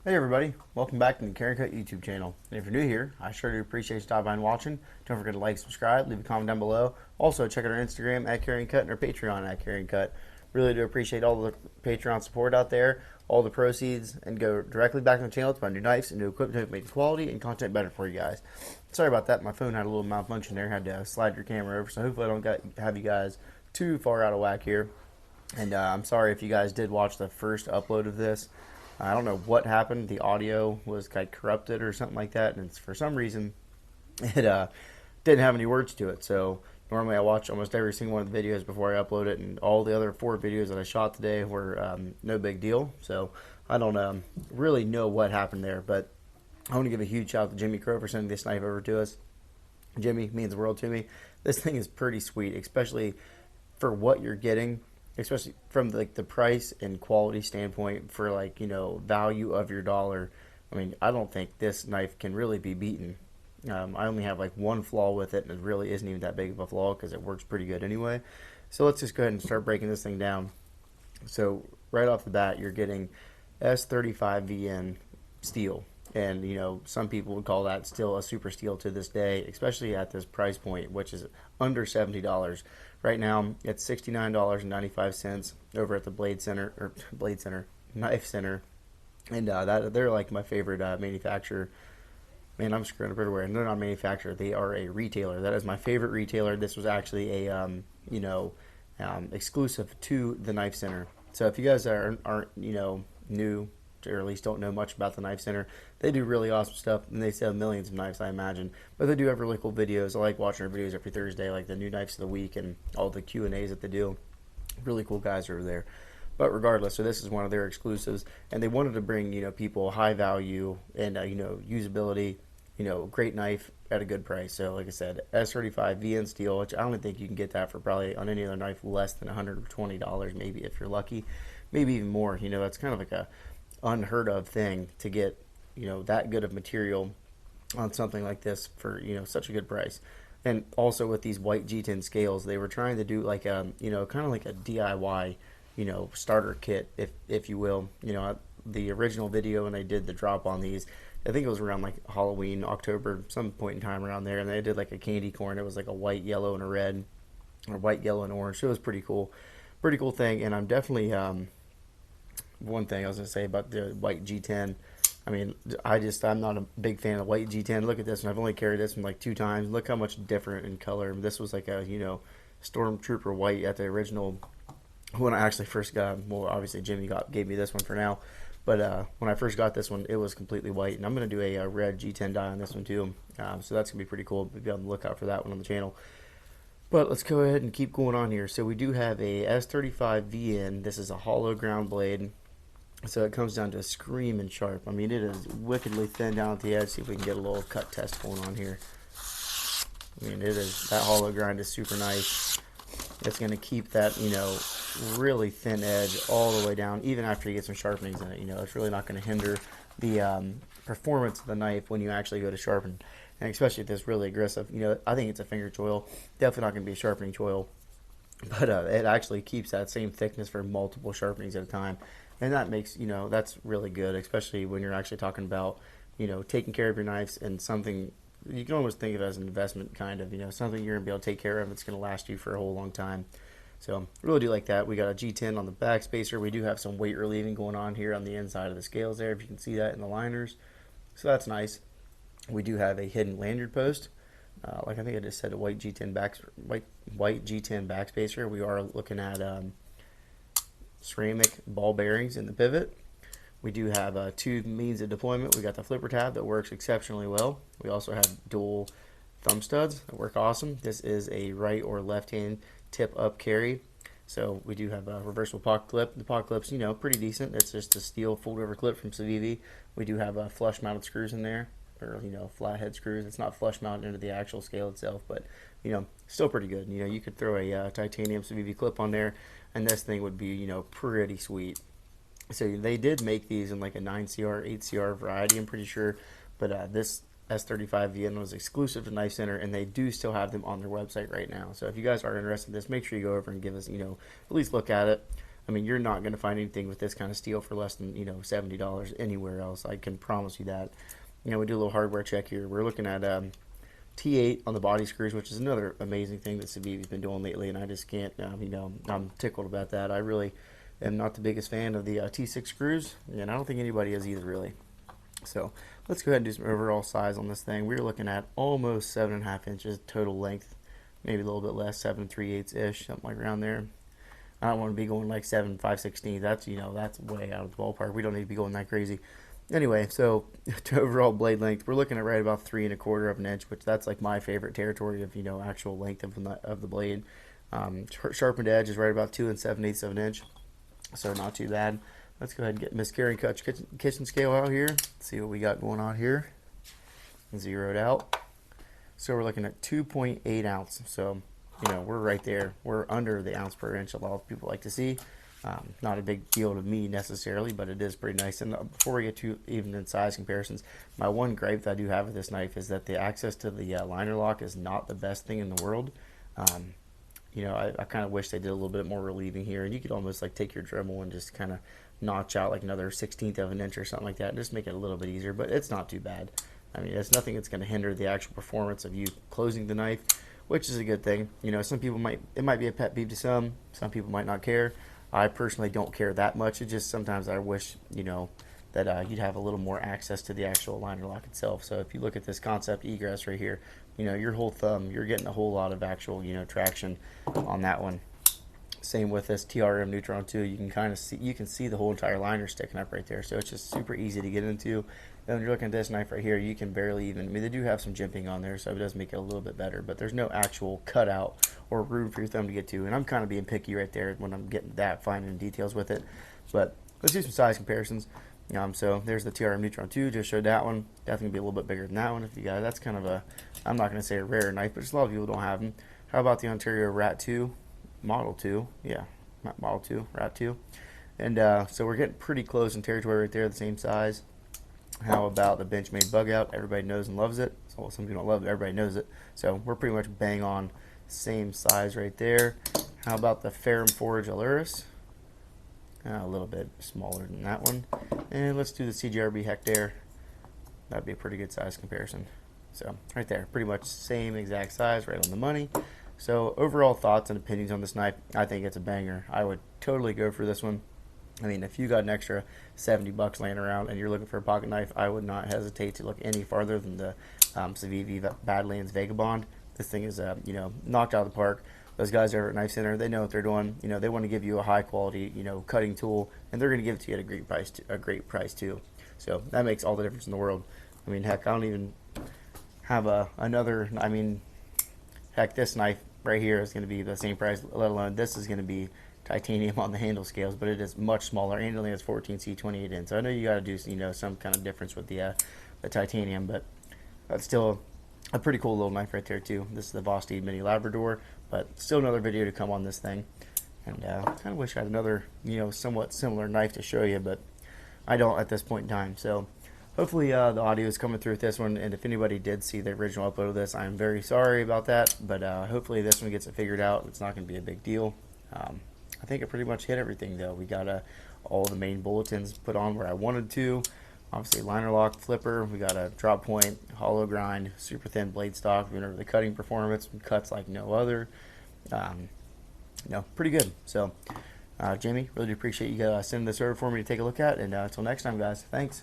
Hey everybody, welcome back to the Carryandcut YouTube channel. And if you're new here, I sure do appreciate you stopping by and watching. Don't forget to like, subscribe, leave a comment down below. Also check out our Instagram at Carryandcut and our Patreon at Carryandcut. Really do appreciate all the Patreon support out there, all the proceeds, and go directly back on the channel to buy new knives and new equipment to make the quality and content better for you guys. Sorry about that, my phone had a little malfunction there, had to slide your camera over, so hopefully I don't have you guys too far out of whack here. And I'm sorry if you guys did watch the first upload of this. I don't know what happened. The audio was like corrupted or something like that, and it's, for some reason it didn't have any words to it. So normally I watch almost every single one of the videos before I upload it, and all the other 4 videos that I shot today were no big deal. So I don't really know what happened there, but I want to give a huge shout out to Jimmie Crowe for sending this knife over to us. Jimmie means the world to me. This thing is pretty sweet, especially for what you're getting. Especially from like the price and quality standpoint, for like, you know, value of your dollar. I mean, I don't think this knife can really be beaten. I only have like one flaw with it, and it really isn't even that big of a flaw because it works pretty good anyway. So let's just go ahead and start breaking this thing down. So right off the bat, you're getting S35VN steel, and you know, some people would call that still a super steel to this day, especially at this price point, which is under $70. Right now, it's $69.95 over at the Knife Center, and that they're like my favorite manufacturer. Man, I'm screwing up everywhere. And they're not a manufacturer; they are a retailer. That is my favorite retailer. This was actually a exclusive to the Knife Center. So if you guys aren't new, or at least don't know much about the Knife Center, they do really awesome stuff, and they sell millions of knives, I imagine. But they do have really cool videos. I like watching their videos every Thursday, like the new knives of the week and all the Q&As that they do. Really cool guys over there. But regardless, so this is one of their exclusives, and they wanted to bring, you know, people high value and usability, great knife at a good price. So like I said, S35VN steel, which I don't think you can get that for probably on any other knife less than $120, maybe if you're lucky, maybe even more. That's kind of like a unheard of thing to get that good of material on something like this for such a good price. And also with these white G10 scales, they were trying to do like a kind of like a DIY starter kit, if you will. The original video when they did the drop on these, I think it was around like Halloween, October, some point in time around there, and they did like a candy corn. It was like a white, yellow, and a red, or white, yellow, and orange. So it was pretty cool thing. And I'm definitely one thing I was going to say about the white G10, I mean, I'm not a big fan of white G10. Look at this one. I've only carried this one like 2 times. Look how much different in color. This was like a, Stormtrooper white at the original, when I actually first got, well, obviously Jimmie gave me this one for now, but when I first got this one, it was completely white, and I'm going to do a red G10 dye on this one too, so that's going to be pretty cool. Be on the lookout for that one on the channel. But let's go ahead and keep going on here. So we do have a S35VN. This is a hollow ground blade. So it comes down to screaming sharp. I mean, it is wickedly thin down at the edge. See if we can get a little cut test going on here. I mean, that hollow grind is super nice. It's going to keep that, really thin edge all the way down, even after you get some sharpenings in it. It's really not going to hinder the performance of the knife when you actually go to sharpen. And especially if it's really aggressive. I think it's a finger choil. Definitely not going to be a sharpening choil. But it actually keeps that same thickness for multiple sharpenings at a time. And that makes, that's really good, especially when you're actually talking about, taking care of your knives and something, you can almost think of it as an investment kind of, something you're going to be able to take care of. It's going to last you for a whole long time. So really do like that. We got a G10 on the back spacer. We do have some weight relieving going on here on the inside of the scales there, if you can see that in the liners. So that's nice. We do have a hidden lanyard post. Like I think I just said, a white G10 backspacer. We are looking at ceramic ball bearings in the pivot. We do have 2 means of deployment. We got the flipper tab that works exceptionally well. We also have dual thumb studs that work awesome. This is a right or left hand tip up carry. So we do have a reversible pocket clip. The pocket clip's pretty decent. It's just a steel fold over clip from Civivi. We do have flush mounted screws in there, or flathead screws. It's not flush mounted into the actual scale itself, but still pretty good. You could throw a titanium Civivi clip on there, and this thing would be pretty sweet. So they did make these in like a 9CR, 8CR variety, I'm pretty sure, but this S35VN was exclusive to Knife Center, and they do still have them on their website right now. So if you guys are interested in this, make sure you go over and give us, at least look at it. I mean, you're not going to find anything with this kind of steel for less than, $70 anywhere else. I can promise you that. We do a little hardware check here. We're looking at T8 on the body screws, which is another amazing thing that Civivi's been doing lately, and I just can't, I'm tickled about that. I really am not the biggest fan of the T6 screws, and I don't think anybody is either, really. So let's go ahead and do some overall size on this thing. We're looking at almost 7.5 inches total length, maybe a little bit less, 7 3/8-ish, something like around there. I don't want to be going like 7 5/16. That's that's way out of the ballpark. We don't need to be going that crazy. Anyway, so to overall blade length, we're looking at right about 3 1/4 of an inch, which that's like my favorite territory of actual length of the blade. Sharpened edge is right about 2 7/8 of an inch, so not too bad. Let's go ahead and get Miss Carryandcut kitchen scale out here. See what we got going on here. Zeroed out. So we're looking at 2.8 ounce. So we're right there. We're under the ounce per inch a lot of people like to see. Not a big deal to me necessarily, but it is pretty nice. And before we get to even in size comparisons, my one gripe that I do have with this knife is that the access to the liner lock is not the best thing in the world. I kind of wish they did a little bit more relieving here, and you could almost like take your Dremel and just kind of notch out like another 1/16 of an inch or something like that, and just make it a little bit easier. But it's not too bad. I mean, it's nothing that's going to hinder the actual performance of you closing the knife, which is a good thing. Some people it might be a pet peeve to some people might not care. I personally don't care that much. It just sometimes I wish, that you'd have a little more access to the actual liner lock itself. So if you look at this Kansept egress right here, your whole thumb, you're getting a whole lot of actual, traction on that one. Same with this TRM Neutron 2. You can kind of see the whole entire liner sticking up right there. So it's just super easy to get into. And when you're looking at this knife right here, you can barely even, they do have some jimping on there, so it does make it a little bit better, but there's no actual cutout or room for your thumb to get to. And I'm kind of being picky right there when I'm getting that fine in details with it. But let's do some size comparisons. So there's the TRM Neutron 2, just showed that one. Definitely be a little bit bigger than that one if you got it. That's kind of a, I'm not going to say a rare knife, but just a lot of people don't have them. How about the Ontario Rat 2? Model 2, yeah, not Model 2, Rat 2. And so we're getting pretty close in territory right there, the same size. How about the Benchmade Bug Out? Everybody knows and loves it. So some people don't love it, everybody knows it. So we're pretty much bang on same size right there. How about the Ferrum Forge Aluris? A little bit smaller than that one. And let's do the CJRB Hectare. That'd be a pretty good size comparison. So right there, pretty much same exact size, right on the money. So overall thoughts and opinions on this knife, I think it's a banger. I would totally go for this one. I mean, if you got an extra $70 laying around and you're looking for a pocket knife, I would not hesitate to look any farther than the Civivi Badlands Vagabond. This thing is, knocked out of the park. Those guys over at Knife Center, they know what they're doing. They want to give you a high quality, cutting tool, and they're going to give it to you at a great price too. So that makes all the difference in the world. I mean, heck, I don't even have another. I mean, heck, this knife right here is going to be the same price. Let alone this is going to be titanium on the handle scales, but it is much smaller and only has 14C 28 so I know you got to do some kind of difference with the titanium, but that's still a pretty cool little knife right there too. This is the Vosteed Mini Labrador, but still another video to come on this thing. And kind of wish I had another somewhat similar knife to show you, but I don't at this point in time. So hopefully the audio is coming through with this one, and if anybody did see the original upload of this, I'm very sorry about that, but hopefully this one gets it figured out. It's not going to be a big deal. I think it pretty much hit everything though. We got all the main bulletins put on where I wanted to. Obviously liner lock, flipper. We got a drop point, hollow grind, super thin blade stock. We went over the cutting performance, cuts like no other. Pretty good. So Jamie, really do appreciate you sending this over for me to take a look at. And until next time, guys, thanks.